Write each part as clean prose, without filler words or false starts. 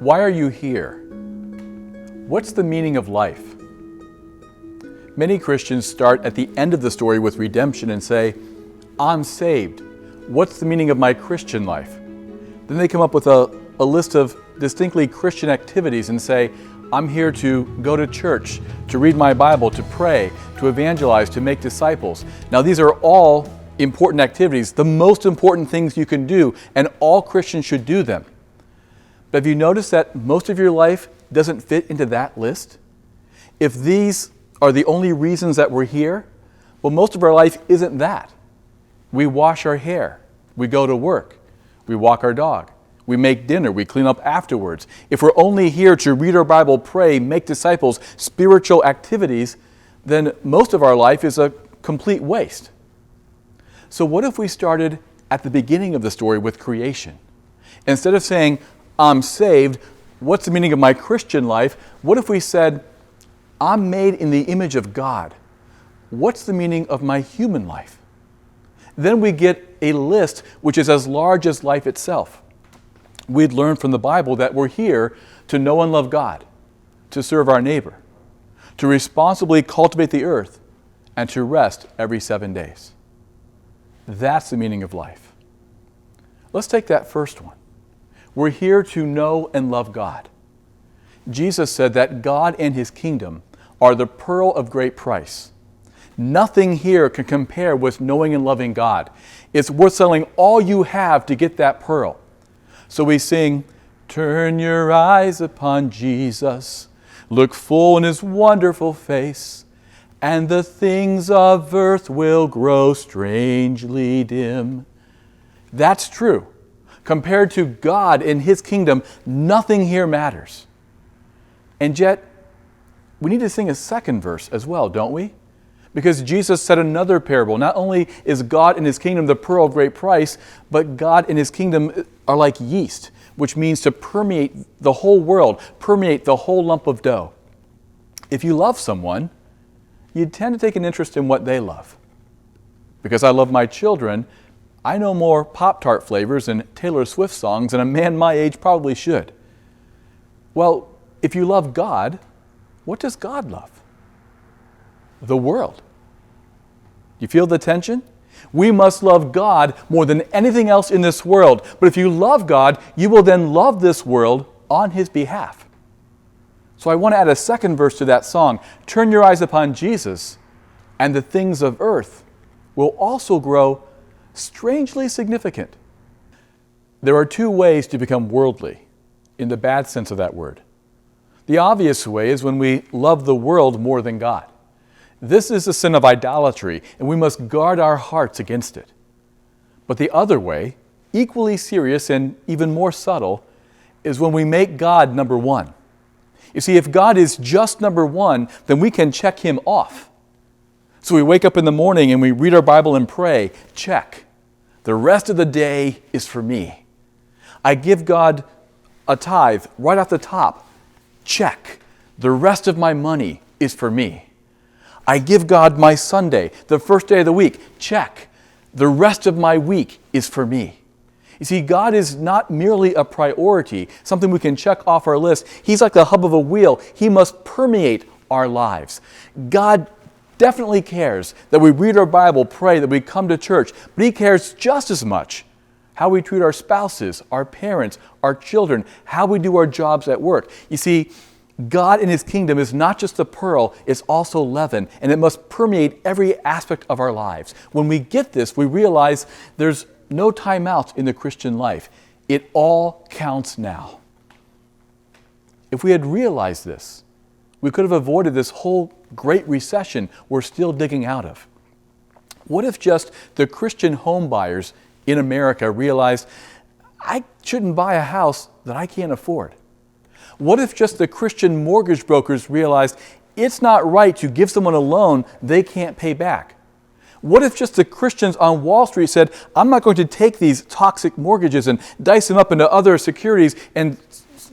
Why are you here? What's the meaning of life? Many Christians start at the end of the story with redemption and say, I'm saved. What's the meaning of my Christian life? Then they come up with a list of distinctly Christian activities and say, I'm here to go to church, to read my Bible, to pray, to evangelize, to make disciples. Now these are all important activities, the most important things you can do, and all Christians should do them. But have you noticed that most of your life doesn't fit into that list? If these are the only reasons that we're here, well, most of our life isn't that. We wash our hair, we go to work, we walk our dog, we make dinner, we clean up afterwards. If we're only here to read our Bible, pray, make disciples, spiritual activities, then most of our life is a complete waste. So what if we started at the beginning of the story with creation? Instead of saying, I'm saved, what's the meaning of my Christian life? What if we said, I'm made in the image of God. What's the meaning of my human life? Then we get a list which is as large as life itself. We'd learn from the Bible that we're here to know and love God, to serve our neighbor, to responsibly cultivate the earth, and to rest every 7 days. That's the meaning of life. Let's take that first one. We're here to know and love God. Jesus said that God and His kingdom are the pearl of great price. Nothing here can compare with knowing and loving God. It's worth selling all you have to get that pearl. So we sing, turn your eyes upon Jesus, look full in His wonderful face, and the things of earth will grow strangely dim. That's true. Compared to God and His kingdom, nothing here matters. And yet, we need to sing a second verse as well, don't we? Because Jesus said another parable. Not only is God and His kingdom the pearl of great price, but God and His kingdom are like yeast, which means to permeate the whole world, permeate the whole lump of dough. If you love someone, you tend to take an interest in what they love. Because I love my children, I know more Pop-Tart flavors and Taylor Swift songs than a man my age probably should. Well, if you love God, what does God love? The world. You feel the tension? We must love God more than anything else in this world. But if you love God, you will then love this world on His behalf. So I want to add a second verse to that song. Turn your eyes upon Jesus, and the things of earth will also grow strangely significant. There are two ways to become worldly, in the bad sense of that word. The obvious way is when we love the world more than God. This is the sin of idolatry, and we must guard our hearts against it. But the other way, equally serious and even more subtle, is when we make God number one. You see, if God is just number one, then we can check Him off. So we wake up in the morning and we read our Bible and pray, check. The rest of the day is for me. I give God a tithe right off the top, check. The rest of my money is for me. I give God my Sunday, the first day of the week, check. The rest of my week is for me. You see, God is not merely a priority, something we can check off our list. He's like the hub of a wheel. He must permeate our lives. God definitely cares that we read our Bible, pray, that we come to church, but He cares just as much how we treat our spouses, our parents, our children, how we do our jobs at work. You see, God in His kingdom is not just a pearl, it's also leaven, and it must permeate every aspect of our lives. When we get this, we realize there's no timeouts in the Christian life. It all counts now. If we had realized this, we could have avoided this whole great recession we're still digging out of. What if just the Christian home buyers in America realized, I shouldn't buy a house that I can't afford? What if just the Christian mortgage brokers realized it's not right to give someone a loan they can't pay back? What if just the Christians on Wall Street said, I'm not going to take these toxic mortgages and dice them up into other securities and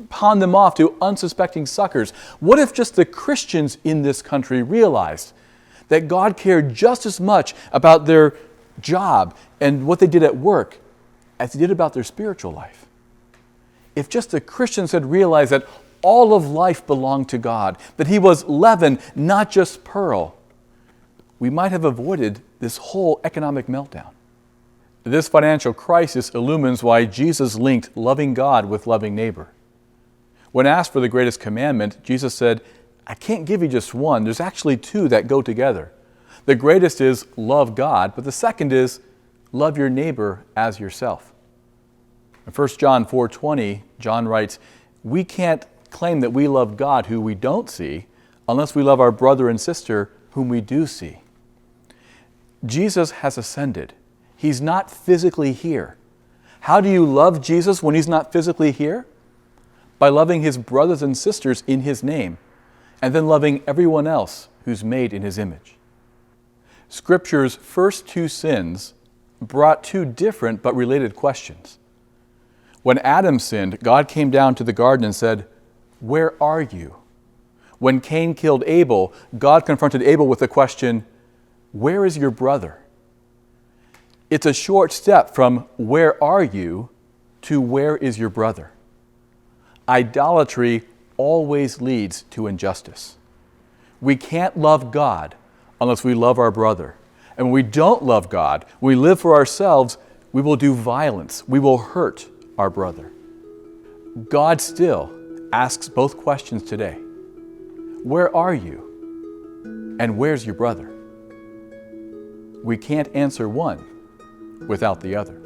pawn them off to unsuspecting suckers? What if just the Christians in this country realized that God cared just as much about their job and what they did at work as He did about their spiritual life? if just the Christians had realized that all of life belonged to God, that He was leaven, not just pearl, we might have avoided this whole economic meltdown. This financial crisis illumines why Jesus linked loving God with loving neighbor. When asked for the greatest commandment, Jesus said, I can't give you just one. There's actually two that go together. The greatest is love God, but the second is love your neighbor as yourself. In 1 John 4:20, John writes, we can't claim that we love God who we don't see unless we love our brother and sister whom we do see. Jesus has ascended. He's not physically here. How do you love Jesus when He's not physically here? By loving His brothers and sisters in His name, and then loving everyone else who's made in His image. Scripture's first two sins brought two different but related questions. When Adam sinned, God came down to the garden and said, where are you? When Cain killed Abel, God confronted Abel with the question, where is your brother? It's a short step from where are you to where is your brother. Idolatry always leads to injustice. We can't love God unless we love our brother. And when we don't love God, when we live for ourselves, we will do violence. We will hurt our brother. God still asks both questions today. Where are you? And where's your brother? We can't answer one without the other.